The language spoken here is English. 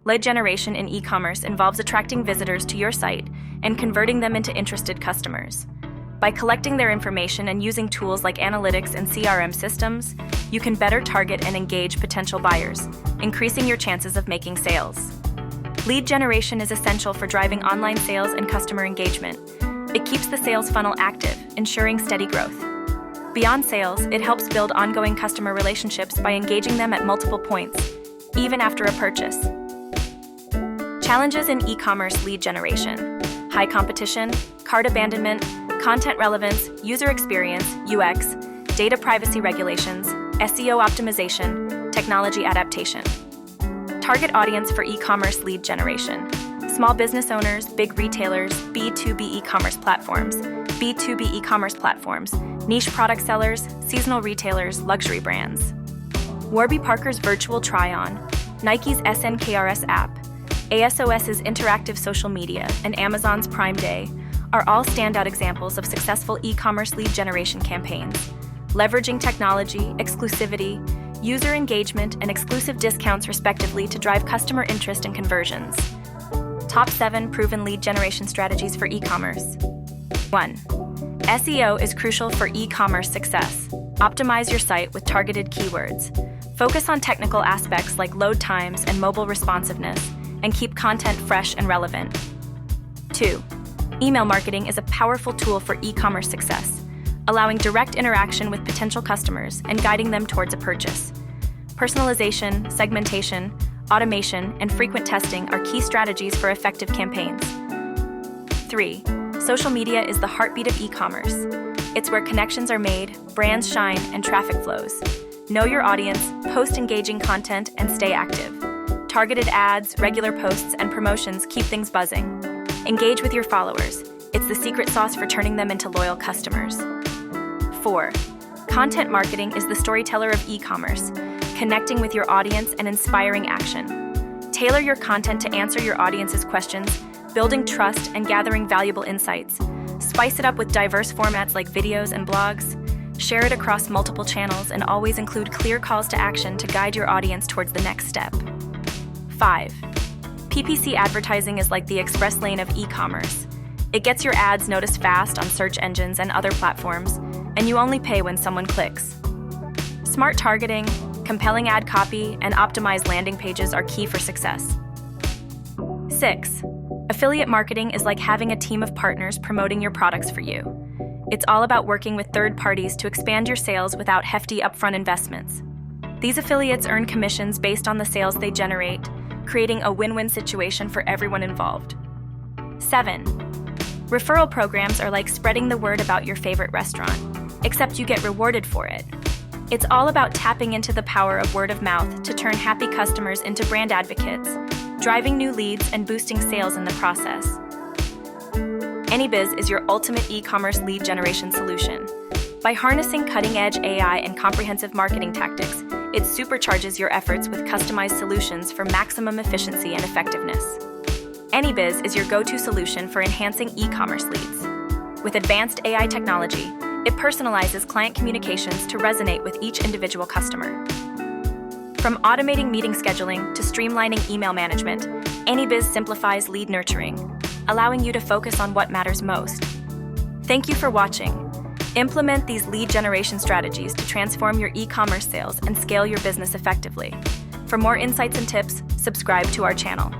Lead generation in e-commerce involves attracting visitors to your site and converting them into interested customers. By collecting their information and using tools like analytics and CRM systems, you can better target and engage potential buyers, increasing your chances of making sales. Lead generation is essential for driving online sales and customer engagement. It keeps the sales funnel active, ensuring steady growth. Beyond sales, it helps build ongoing customer relationships by engaging them at multiple points, even after a purchase. Challenges in e-commerce lead generation: high competition, cart abandonment, content relevance, user experience, UX, data privacy regulations, SEO optimization, technology adaptation. Target audience for e-commerce lead generation: small business owners, big retailers, B2B e-commerce platforms, niche product sellers, seasonal retailers, luxury brands. Warby Parker's virtual try-on, Nike's SNKRS app, ASOS's interactive social media, and Amazon's Prime Day are all standout examples of successful e-commerce lead generation campaigns, leveraging technology, exclusivity, user engagement, and exclusive discounts respectively to drive customer interest and conversions. Top 7 proven lead generation strategies for e-commerce. 1. SEO is crucial for e-commerce success. Optimize your site with targeted keywords. Focus on technical aspects like load times and mobile responsiveness, and keep content fresh and relevant. 2. Email marketing is a powerful tool for e-commerce success, allowing direct interaction with potential customers and guiding them towards a purchase. Personalization, segmentation, automation, and frequent testing are key strategies for effective campaigns. 3. Social media is the heartbeat of e-commerce. It's where connections are made, brands shine, and traffic flows. Know your audience, post engaging content, and stay active. Targeted ads, regular posts, and promotions keep things buzzing. Engage with your followers. It's the secret sauce for turning them into loyal customers. 4. Content marketing is the storyteller of e-commerce, connecting with your audience and inspiring action. Tailor your content to answer your audience's questions, building trust and gathering valuable insights. Spice it up with diverse formats like videos and blogs. Share it across multiple channels and always include clear calls to action to guide your audience towards the next step. 5. PPC advertising is like the express lane of e-commerce. It gets your ads noticed fast on search engines and other platforms, and you only pay when someone clicks. Smart targeting, compelling ad copy, and optimized landing pages are key for success. 6. Affiliate marketing is like having a team of partners promoting your products for you. It's all about working with third parties to expand your sales without hefty upfront investments. These affiliates earn commissions based on the sales they generate, creating a win-win situation for everyone involved. 7. Referral programs are like spreading the word about your favorite restaurant, except you get rewarded for it. It's all about tapping into the power of word of mouth to turn happy customers into brand advocates, driving new leads and boosting sales in the process. AnyBiz is your ultimate e-commerce lead generation solution. By harnessing cutting-edge AI and comprehensive marketing tactics, it supercharges your efforts with customized solutions for maximum efficiency and effectiveness. AnyBiz is your go-to solution for enhancing e-commerce leads. With advanced AI technology, it personalizes client communications to resonate with each individual customer. From automating meeting scheduling to streamlining email management, AnyBiz simplifies lead nurturing, allowing you to focus on what matters most. Thank you for watching. Implement these lead generation strategies to transform your e-commerce sales and scale your business effectively. For more insights and tips, subscribe to our channel.